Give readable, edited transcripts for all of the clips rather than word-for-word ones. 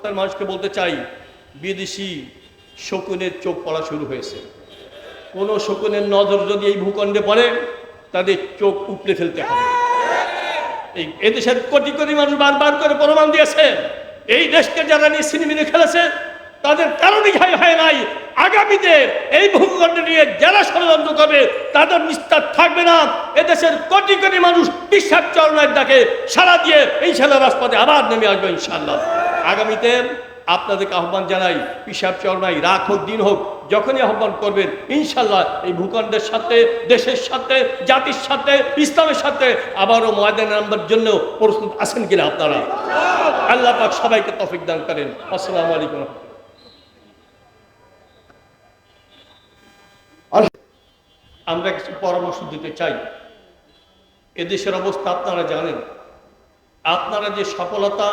কলকাতার মানুষকে বলতে চাই, বিদেশি শকুনের চোখ পড়া শুরু হয়েছে। কোনো শকুনের নজর যদি এই ভূখণ্ডে পড়ে, তাদের চোখ উপড়ে ফেলতে হবে। এদেশের কোটি কোটি মানুষ বারবার করে প্রমাণ দিয়েছে, এই দেশকে যারা নিয়ে ছিনিমিনি খেলেছে তাদের কারণেই হয় নাই। আগামীতে এই ভূখণ্ড নিয়ে যারা ষড়যন্ত্র করবে তাদের নিস্তার থাকবে না। এদেশের কোটি কোটি মানুষ পিশাব চরণের ডাকে সাড়া দিয়ে এই ছেলে রাজপথে আবার নেমে আসবে ইনশাআল্লাহ। আগামীতে আপনাদেরকে আহ্বান জানাই, পিশাব চরণাই রাত হোক দিন হোক, যখনই আহ্বান করবেন ইনশাআল্লাহ এই ভূখণ্ডের সাথে, দেশের সাথে, জাতির সাথে, ইসলামের সাথে আবারও ময়দানে নামবার জন্য প্রস্তুত আছেন কিনা আপনারা? আল্লাহ পাক সবাইকে তৌফিক দান করেন। আসসালামু আলাইকুম। আমরা কিছু পরামর্শ দিতে চাই। এদেশের অবস্থা আপনারা জানেন। আপনারা যে সফলতা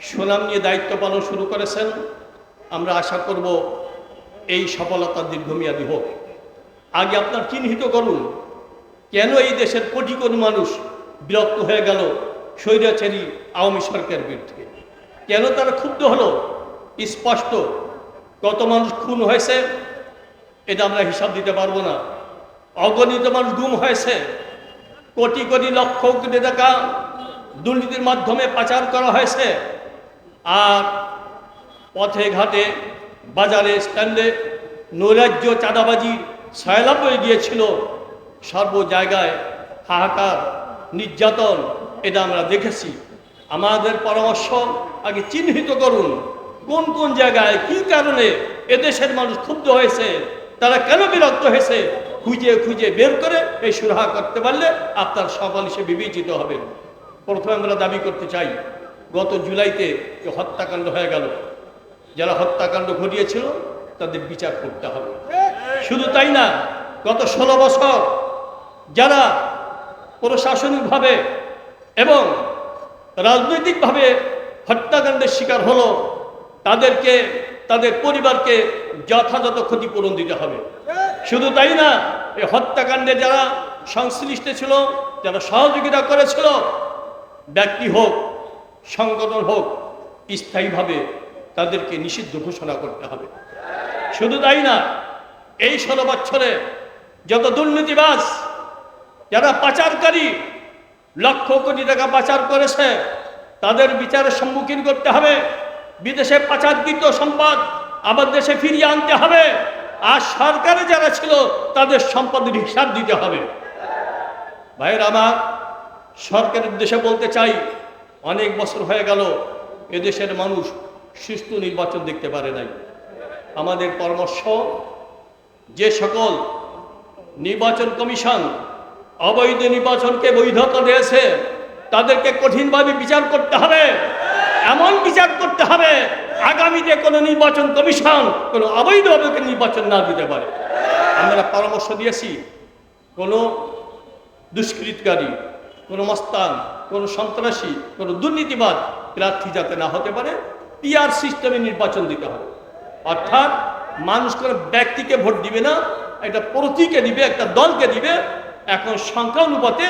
সুনাম নিয়ে দায়িত্ব পালন শুরু করেছেন, আমরা আশা করব এই সফলতা দীর্ঘমেয়াদী হোক। আগে আপনার চিহ্নিত করুন, কেন এই দেশের কোটি কোটি মানুষ বিরক্ত হয়ে গেল স্বৈরাচারী আওয়ামী সরকারের বিরুদ্ধে? কেন তারা ক্ষুব্ধ হলো? স্পষ্ট, কত মানুষ খুন হয়েছে এটা আমরা হিসাব দিতে পারবো না। অগণিত মানুষ গুম হয়েছে, কোটি কোটি লক্ষ কোটি টাকা দুর্নীতির মাধ্যমে পাচার করা হয়েছে। আর পথে ঘাটে, বাজারে, স্ট্যান্ডে নৈরাজ্য, চাঁদাবাজি সয়লাভ হয়ে গিয়েছিল। সর্ব জায়গায় হাহাকার, নির্যাতন, এটা আমরা দেখেছি। আমাদের পরামর্শ, আগে চিহ্নিত করুন কোন কোন জায়গায় কী কারণে এদেশের মানুষ ক্ষুব্ধ হয়েছে, তারা কেন বিরক্ত হয়েছে, খুঁজে খুঁজে বের করে এই সুরাহা করতে পারলে আপনার সফল হিসেবে বিবেচিত হবেন। প্রথমে আমরা দাবি করতে চাই, গত জুলাইতে যে হত্যাকাণ্ড হয়ে গেল, যারা হত্যাকাণ্ড ঘটিয়েছিল তাদের বিচার করতে হবে। শুধু তাই না, গত 16 বছর যারা প্রশাসনিকভাবে এবং রাজনৈতিকভাবে হত্যাকাণ্ডের শিকার হলো তাদেরকে, তাদের পরিবারকে যথাযথ ক্ষতিপূরণ দিতে হবে। শুধু তাই না, এই হত্যাকাণ্ডে যারা সংশ্লিষ্ট ছিল, যারা সহযোগিতা করেছিল, ব্যক্তি হোক, সংগঠন হোক, স্থায়ীভাবে তাদেরকে নিষিদ্ধ ঘোষণা করতে হবে। শুধু তাই না, এই 16 বছরে যত দুর্নীতিবাজ, যারা পাচারকারী, লক্ষ কোটি টাকা পাচার করেছে, তাদের বিচারের সম্মুখীন করতে হবে। বিদেশে পাচারকৃত সম্পদ আবার দেশে ফিরিয়ে আনতে হবে। আর সরকারে যারা ছিল তাদের সম্পদের হিসাব দিতে হবে। ভাইয়ের আমার, সরকারের উদ্দেশ্যে বলতে চাই, অনেক বছর হয়ে গেল এদেশের মানুষ সুষ্ঠু নির্বাচন দেখতে পারে নাই। আমাদের পরামর্শ, যে সকল নির্বাচন কমিশন অবৈধ নির্বাচনকে বৈধতা দিয়েছে তাদেরকে কঠিনভাবে বিচার করতে হবে। এমন বিচার করতে হবে আগামীতে কোনো নির্বাচন কমিশন কোনো অবৈধভাবে নির্বাচন না দিতে পারে। আমরা পরামর্শ দিয়েছি, কোনো দুষ্কৃতকারী, কোনো মস্তান, কোনো সন্ত্রাসী, কোনো দুর্নীতিবাদ প্রার্থী যাতে না হতে পারে, পিআর সিস্টেমে নির্বাচন দিতে হবে। অর্থাৎ মানুষ কোনো ব্যক্তিকে ভোট দিবে না, একটা প্রতীকে দিবে, একটা দলকে দিবে। এখন সংখ্যা অনুপাতে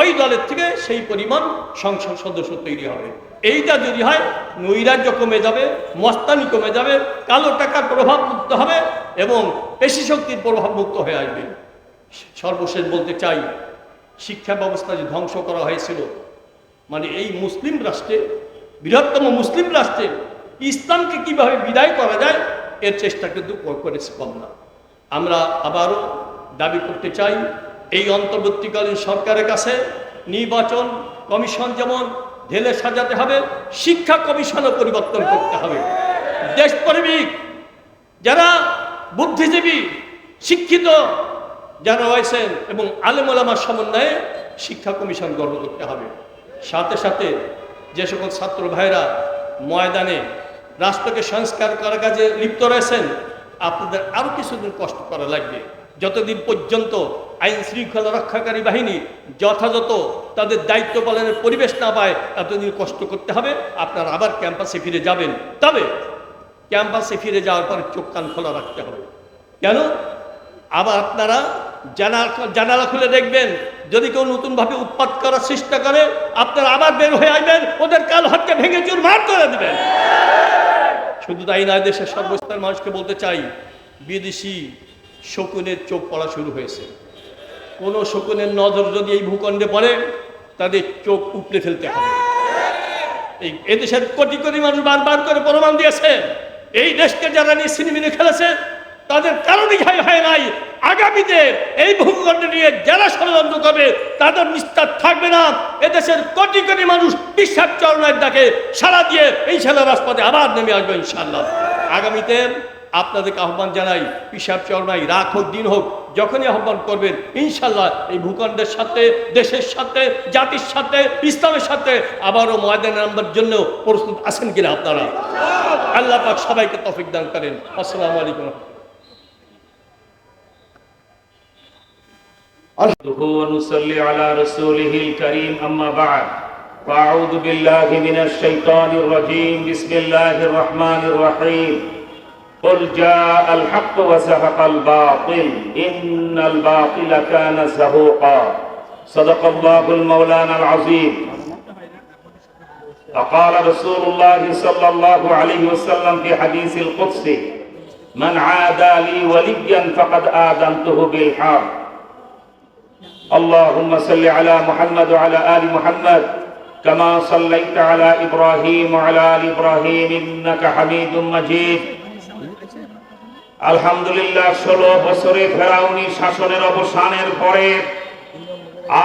ওই দলের থেকে সেই পরিমাণ সংসদ সদস্য তৈরি হবে। এইটা যদি হয়, নৈরাজ্য কমে যাবে, মস্তানি কমে যাবে, কালো টাকার প্রভাব মুক্ত হবে এবং পেশি শক্তির প্রভাব মুক্ত হয়ে আসবে। সর্বশেষ বলতে চাই, শিক্ষা ব্যবস্থা যে ধ্বংস করা হয়েছিল, মানে এই মুসলিম রাষ্ট্রে, বৃহত্তম মুসলিম রাষ্ট্রে ইসলামকে কিভাবে বিদায় করা যায় এর চেষ্টা কিন্তু করেছে কম না। আমরা আবারও দাবি করতে চাই, এই অন্তর্বর্তীকালীন সরকারের কাছে নির্বাচন কমিশন যেমন ঢেলে সাজাতে হবে, শিক্ষা কমিশনও পরিবর্তন করতে হবে। দেশপ্রেমিক যারা বুদ্ধিজীবী, শিক্ষিত যারা রয়েছেন এবং আলেম ওলামার সমন্বয়ে শিক্ষা কমিশন গঠন করতে হবে। সাথে সাথে যে সকল ছাত্র ভাইরা ময়দানে রাষ্ট্রকে সংস্কার করার কাজে লিপ্ত রয়েছেন, আপনাদের আরও কিছুদিন কষ্ট করা লাগবে। যতদিন পর্যন্ত আইন শৃঙ্খলা রক্ষাকারী বাহিনী যথাযথ তাদের দায়িত্ব পালনের পরিবেশ না পায়, এতদিন কষ্ট করতে হবে। আপনারা আবার ক্যাম্পাসে ফিরে যাবেন, তবে ক্যাম্পাসে ফিরে যাওয়ার পরে চোখ কান খোলা রাখতে হবে। কেন? আবার আপনারা জানালা খুলে দেখবেন, যদি কেউ নতুনভাবে উৎপাত করার চেষ্টা করে আপনারা আবার বের হয়ে আসবেন, ওদের কাল হাতকে ভেঙে চুরমার করে দেবেন। শুধু তাই নয়, দেশের সর্বস্তরের মানুষকে বলতে চাই, বিদেশি শকুনের চোখ পড়া শুরু হয়েছে। কোনো শকুনের নজর যদি এই ভূখণ্ডে পড়ে, তাদের চোখ উপড়ে ফেলতে হবে। এদেশের কোটি কোটি মানুষ বারবার করে প্রমাণ দিয়েছে, এই দেশকে যারা নিয়ে ছিনিমিনি খেলেছে তাদের কারণে হয় নাই। আগামীতে এই ভূখণ্ড নিয়ে যারা ষড়যন্ত্র করবে তাদের নিস্তার থাকবে না। এদেশের কোটি কোটি মানুষ বিশ্বাস চরণের ডাকে সাড়া দিয়ে ইনশাআল্লাহ রাজপথে আবার নেমে আসবে ইনশাআল্লাহ। আগামীতে আপনাদেরকে আহ্বান জানাই, পিসাব চরণাই রাত হোক দিন হোক, যখনই আহ্বান করবেন ইনশাআল্লাহ এই ভূখণ্ডের সাথে, দেশের সাথে, জাতির সাথে, ইসলামের সাথে আবারও ময়দানে নামবার জন্য প্রস্তুত আছেন কিনা আপনারা? আল্লাহ পাক সবাইকে তৌফিক দান করেন। আসসালামু আলাইকুম। ونصلي على رسوله الكريم أما بعد فأعوذ بالله من الشيطان الرجيم بسم الله الرحمن الرحيم قل جاء الحق وزهق الباطل إن الباطل كان زهوقا صدق الله المولانا العظيم وقال رسول الله صلى الله عليه وسلم في حديث القدس من عادى لي وليا فقد آذنته بالحرب اللهم صل على محمد وعلى آل محمد كما صليت على إبراهيم وعلى آل إبراهيم إنك حميد مجيد আলহামদুলিল্লাহ 16 বছরে ফেরাউনি শাসনের অবসানের পরে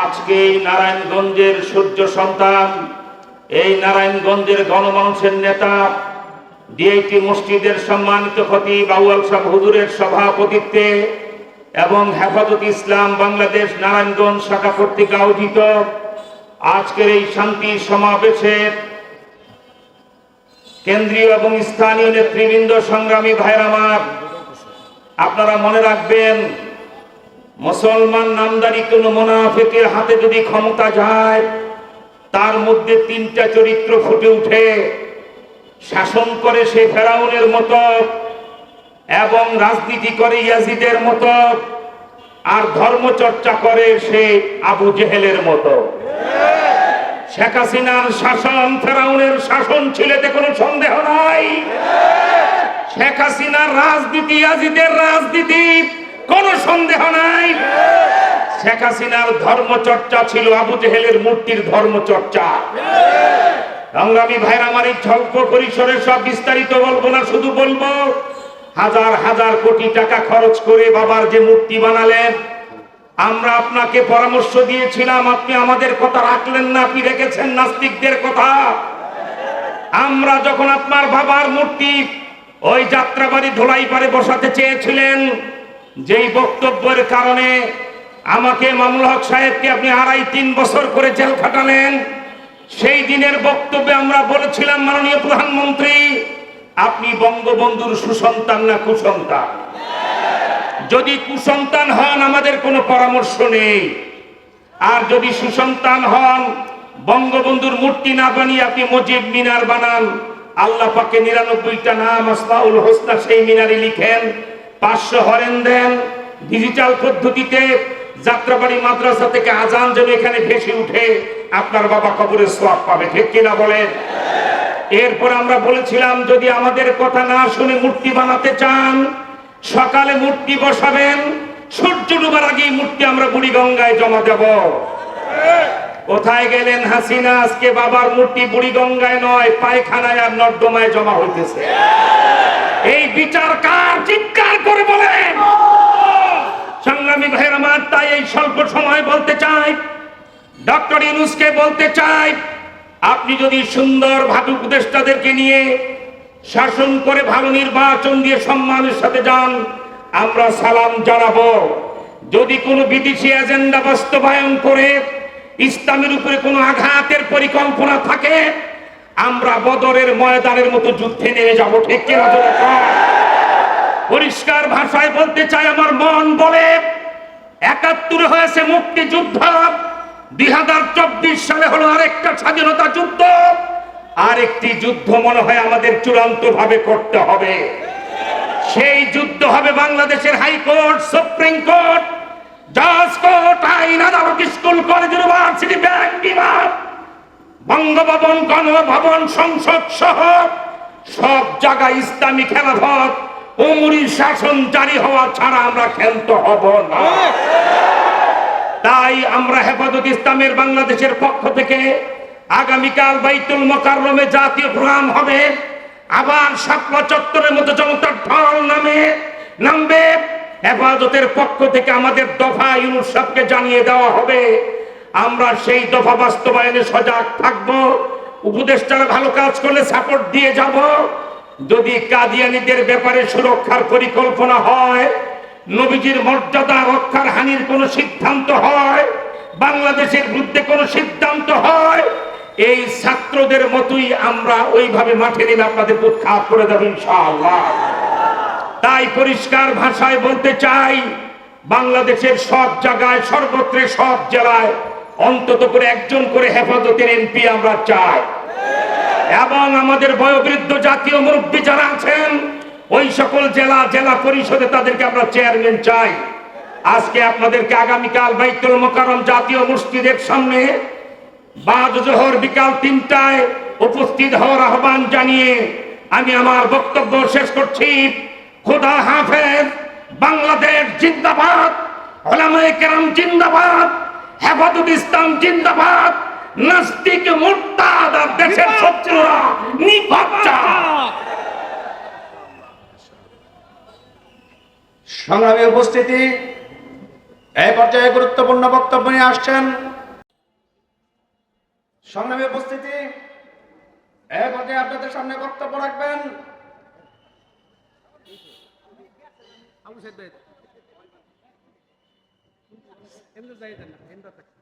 আজকে নারায়ণগঞ্জের সূর্য সন্তান, এই নারায়ণগঞ্জের গণমানুষের নেতা, ডিআইটি মসজিদের সম্মানিত খতিব আউয়াল সাহেব হুজুরের সভাপতিত্বে এবং হেফাজত ইসলাম বাংলাদেশ নারায়ণগঞ্জ শাখা কর্তৃক আয়োজিত আজকের এই শান্তি সমাবেশে কেন্দ্রীয় এবং স্থানীয় নেতৃবৃন্দ, সংগ্রামী ভাইরা আমার, আপনারা মনে রাখবেন, মুসলমান নামদারি কোন মুনাফিকের হাতে যদি ক্ষমতা যায়, তার মধ্যে 3টা চরিত্র ফুটে উঠে। শাসন করে সে ফেরাউনের মতো, এবং রাজনীতি করে ইয়াজিদের মতো, আর ধর্মচর্চা করে সে আবু জেহেলের মতো। শেখ হাসিনার শাসন ফেরাউনের শাসন ছিল, এতে কোনো সন্দেহ নাই। শেখ হাসিনার রাজনীতি ইয়াজিদের রাজনীতি, কোনো সন্দেহ নাই। শেখ হাসিনার ধর্মচর্চা ছিল আবু জেহেলের মূর্তির ধর্মচর্চা। সংগ্রামী ভাইরা আমার, এই স্বল্প পরিসরে সব বিস্তারিত বলবো না, শুধু বলবো হাজার হাজার কোটি টাকা খরচ করে বাবার যে মূর্তি বানালেন, আমরা আপনাকে পরামর্শ দিয়েছিলাম, আপনি আমাদের কথা রাখলেন না, আপনি রেখেছেন নাস্তিকদের কথা। আমরা যখন আপনার বাবার মূর্তি ওই যাত্রাবাড়ি ধোলাইপাড়ে বসাতে চেয়েছিলেন, যেই বক্তব্যের কারণে আমাকে মামুল হক সাহেবকে আপনি 2.5-3 বছর করে জেল খাটালেন, সেই দিনের বক্তব্যে আমরা বলেছিলাম, মাননীয় প্রধানমন্ত্রী, আপনি বঙ্গবন্ধুর সুসন্তান না কুসন্তান? যদি কুসন্তান হন আমাদের কোনো পরামর্শ নেই, আর যদি সুসন্তান হন বঙ্গবন্ধুর মূর্তি না বানিয়ে আপনি মুজিব মিনার বানান। আল্লাহ পাকে 99টা নাম আসমাউল হোসনা সেই মিনারে লিখেন, 500 হরেন দেন, ডিজিটাল পদ্ধতিতে যাত্রাবাড়ি মাদ্রাসা থেকে আজান যেন এখানে ভেসে উঠে, আপনার বাবা কবরের সওয়াব পাবে, ঠিক কিনা বলেন? এরপর আমরা বলেছিলাম, যদি আমাদের কথা না শুনে মূর্তি বানাতে চান, সকালে মূর্তি বসাবেন, সূর্য ডুবার আগেই মূর্তি আমরা বুড়িগঙ্গায় জমা দেব। কোথায় গেলেন হাসিনা? আজকে বাবার মূর্তি বুড়িগঙ্গায় নয়, পায়খানায় আর নর্দমায় জমা হইতেছে। এই বিচার কার? চিৎকার করে বলেন। সংগ্রামী ভাইয়ের আমার, তাই এই স্বল্প সময় বলতে চাই, ডক্টর ইউনূসকে বলতে চাই, আপনি যদি সুন্দর ভাবি উপদেষ্টাদেরকে নিয়ে শাসন করে ভালো নির্বাচন দিয়ে সম্মানের সাথে যান, আমরা সালাম জানাবো। যদি কোনো বিদেশি এজেন্ডা বাস্তবায়ন করে ইসলামের উপরে কোনো আঘাতের পরিকল্পনা থাকে, আমরা বদরের ময়দানের মতো যুদ্ধে নেমে যাব, ঠিক কিনা? পরিষ্কার ভাষায় বলতে চাই, আমার মন বলে 71 হয়েছে মুক্তিযুদ্ধ, 2024 সালে হলো আরেকটা স্বাধীনতা যুদ্ধ, আরেকটি যুদ্ধ মনে হয় আমাদের চূড়ান্ত ভাবে করতে হবে। সেই যুদ্ধ হবে বাংলাদেশের হাইকোর্ট, সুপ্রিম কোর্ট, জজ কোর্ট, আইন আদালত, স্কুল, কলেজ, ইউনিভার্সিটি, ব্যাংক, বিমান, বঙ্গভবন, গণভবন, সংসদ সহ সব জায়গায় ইসলামী খেলাফত উমরি শাসন জারি হওয়া ছাড়া আমরা ক্ষান্ত হব না। তাই আমরা হেফাজত ইসলামের বাংলাদেশের পক্ষ থেকে আগামীকাল বাইতুল মোকাররমে জাতীয় প্রোগ্রাম হবে। আবার শাপলা চত্বরের মতো জনতার ঢল নামবে। হেফাজতের পক্ষ থেকে আমাদের দফা ইউনুস সাহেবকে জানিয়ে দেওয়া হবে। আমরা সেই দফা বাস্তবায়নে সজাগ থাকব। উপদেষ্টারা ভালো কাজ করলে সাপোর্ট দিয়ে যাব। যদি কাদিয়ানীদের ব্যাপারে সুরক্ষার পরিকল্পনা হয়, নবীজির মর্যাদা রক্ষার হানির কোন সিদ্ধান্ত হয়, বাংলাদেশের বিরুদ্ধে কোন সিদ্ধান্ত হয়, এই ছাত্রদের মতোই আমরা ওইভাবে মাঠে নেমে আপনাদের উৎখাত করে দেব ইনশাআল্লাহ। তাই পরিষ্কার ভাষায় বলতে চাই, বাংলাদেশের সব জায়গায় সর্বত্র সব জেলায় অন্তত করে একজন করে হেফাজতের এমপি আমরা চাই। এবং আমাদের বয়োবৃদ্ধ জাতীয় মুরব্বী যারা আছেন ওই সকল জেলা পরিষদে তাদেরকে আমরা চেয়ারম্যান চাই। আজকে আপনাদেরকে আগামীকাল বাইতুল মোকাররম জাতীয় মসজিদের সামনে বাদ জোহর বিকাল 3টায় উপস্থিত হওয়ার আহ্বান জানিয়ে আমি আমার বক্তব্য শেষ করছি। খোদা হাফেজ। বাংলাদেশ জিন্দাবাদ, উলামায়ে কেরাম জিন্দাবাদ, হেফাজত ইসলাম জিন্দাবাদ, নাস্তিক মুরতাদ আর দেশের শত্রুরা নিপাত। সংগ্রামী উপস্থিতি, এই পর্যায়ে গুরুত্বপূর্ণ বক্তব্য নিয়ে আসছেন সংগ্রামী উপস্থিতি, এই পর্যায়ে আপনাদের সামনে বক্তব্য রাখবেন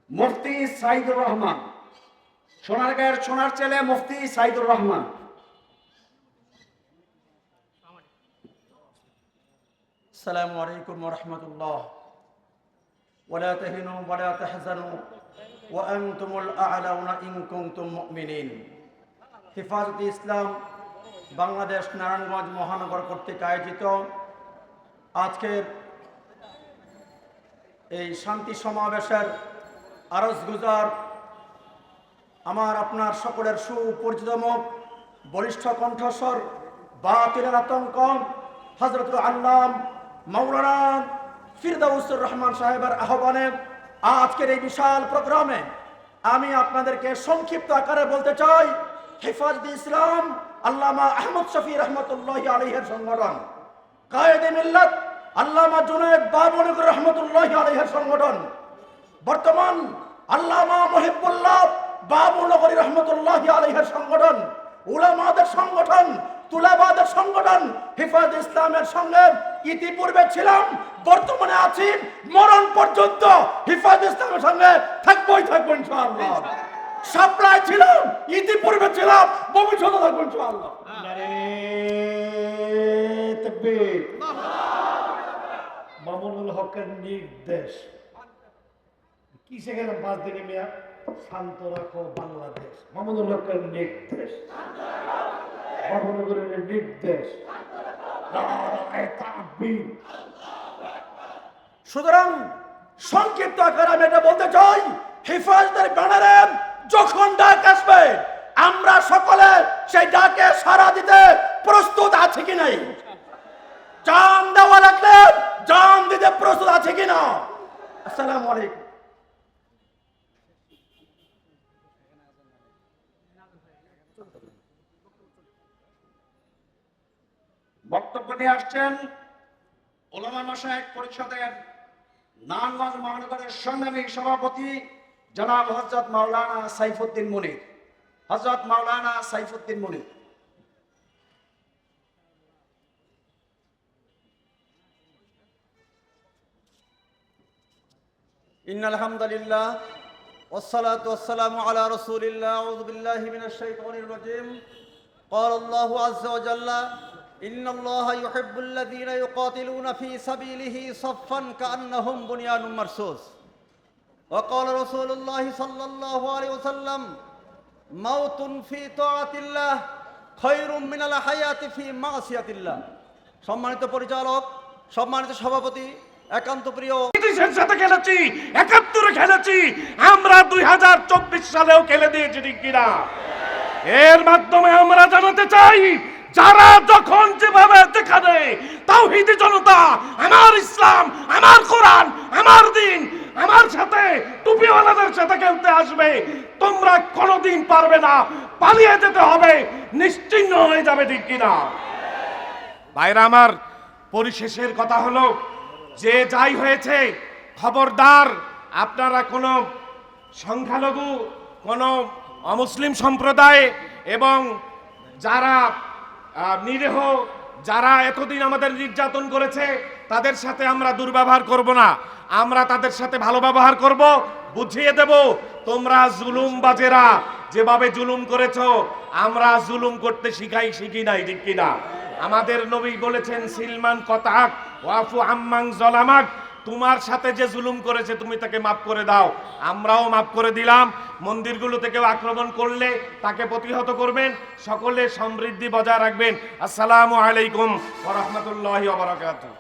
মুফতি সাইদুর রহমান, সোনারগাঁয়ের সোনার ছেলে মুফতি সাইদুর রহমান। আসসালামু আলাইকুম ওয়া রাহমাতুল্লাহ। ওয়ালা তাহিনু ওয়ালা তাহজানু ওয়া আনতুমুল আ'লাউনা ইন কুনতুম মুমিনিন। হেফাজতে ইসলাম বাংলাদেশ নারায়ণগঞ্জ মহানগর কর্তৃক আয়োজিত আজকের এই শান্তি সমাবেশের আরজগুজার আমার আপনার সকলের সুপরিচিত মুখ, বলিষ্ঠ কণ্ঠস্বর, বাতিলের আতঙ্ক হযরতুল আল্লাম মাওলানা ফিরদাউসুর রহমান সাহেবের আহ্বানে আজকের এই বিশাল প্রোগ্রামে আমি আপনাদেরকে সংক্ষিপ্ত আকারে বলতে চাই, হেফাজতে ইসলাম আল্লামা আহমদ শফি রহমতুল্লাহি আলাইহির সংগঠন, কায়েদে মিল্লাত আল্লামা জুনায়েদ বাবনগর রহমতুল্লাহি আলাইহির সংগঠন, বর্তমান আল্লামা মুহিবুল্লাহ বাবনগরী রহমতুল্লাহি আলাইহির সংগঠন, উলামাদের সংগঠন, তুলাবাদের সংগঠন, হেফাজতে ইসলামের সঙ্গে ইতিপূর্বে ছিলাম, বর্তমানে আছি, মরণ পর্যন্ত হেফাজতে ইসলামের সঙ্গে থাকবো ইনশাআল্লাহ। সাপ্লাই ছিলাম, ইতিপূর্বে ছিলাম, ভবিষ্যতে থাকবো ইনশাআল্লাহ। তাকবীর। মামুনুল হকের নির্দেশ কিসে গেলাম 5 দিনে মিয়া, শান্ত রাখো বাংলাদেশ। মামুনুল হকের নির্দেশ, মামুনুলের নির্দেশ। সুতরাং সংক্ষিপ্ত আকারে আমি এটা বলতে চাই, হেফাজতের ব্যানারে যখন ডাক আসবে আমরা সকলে সেই ডাকে সাড়া দিতে প্রস্তুত আছি কি নাই, জান দেওয়া লাগলে জান দিতে প্রস্তুত আছে কিনা। আসসালামু আলাইকুম। বক্তব্য নিয়ে আসছেন উলামা মাশায়েখ পরিষদের নারায়ণগঞ্জ মহানগরের সংগ্রামী সভাপতি জনাব হযরত মাওলানা সাইফুদ্দিন মুনির। হযরত মাওলানা সাইফুদ্দিন মুনির। ইন্নাল হামদুলিল্লাহ ওয়াসসালাতু ওয়াসসালামু আলা রাসূলিল্লাহ আউযু বিল্লাহি মিনাশ শাইতানির রাজীম। ক্বালাল্লাহু আযজা ওয়া জাল্লা ইন্নাল্লাহা ইউহিব্বুল্লাযীনা ইউকাতিলুনা ফী সাবিলিহি সাফফান কাআন্নাহুম বুনিয়ানুম মারসুস। ওয়া ক্বালা রাসূলুল্লাহি সাল্লাল্লাহু আলাইহি ওয়াসাল্লাম মাউতুন ফী তাআতিল্লাহ খায়রুম মিনাল হায়াতি ফী মাসিয়াতিল্লাহ। সম্মানিত পরিচালক, সম্মানিত সভাপতি, একান্ত প্রিয় ব্রিটিশের সাথে খেলেছি, 71-এ খেলেছি, আমরা 2024 সালেও খেলে দিয়েছি, ঠিক কিনা? এর মাধ্যমে আমরা জানাতে চাই যারা যখন যেভাবে দেখা দেয় তাওহীদি জনতা, আমার ইসলাম, আমার কোরআন, আমার দিন, আমার সাথে টুপিওয়ালাদের সাথে খেলতে আসবে, তোমরা কোনোদিন পারবে না, পালিয়ে যেতে হবে, নিশ্চিহ্ন হয়ে যাবে, ঠিক কিনা? ভাইরা আমার, পরিশেষের কথা হলো যে যাই হয়েছে, খবরদার আপনারা কোনো সংখ্যালঘু, কোনো অমুসলিম সম্প্রদায় এবং যারা নিরীহ, যারা এতদিন আমাদের নির্যাতন করেছে, তাদের সাথে আমরা দুর্ব্যবহার করব না। আমরা তাদের সাথে ভালো ব্যবহার করব, বুঝিয়ে দেব তোমরা জুলুমবাজেরা যেভাবে জুলুম করেছো, আমরা জুলুম করতে শিখি নাই, ঠিক কিনা? আমাদের নবী বলেছেন, সিলমান কতাক ওয়াফু আম্মাং জলামাক, তোমার সাথে যে জুলুম করেছে তুমি তাকে মাফ করে দাও। আমরাও মাফ করে দিলাম। মন্দিরগুলো থেকে আক্রমণ করলে তাকে প্রতিহত করবেন, সকলে সমৃদ্ধি বজায় রাখবেন। আসসালামু আলাইকুম ওয়া রাহমাতুল্লাহি ওয়া বারাকাতুহু।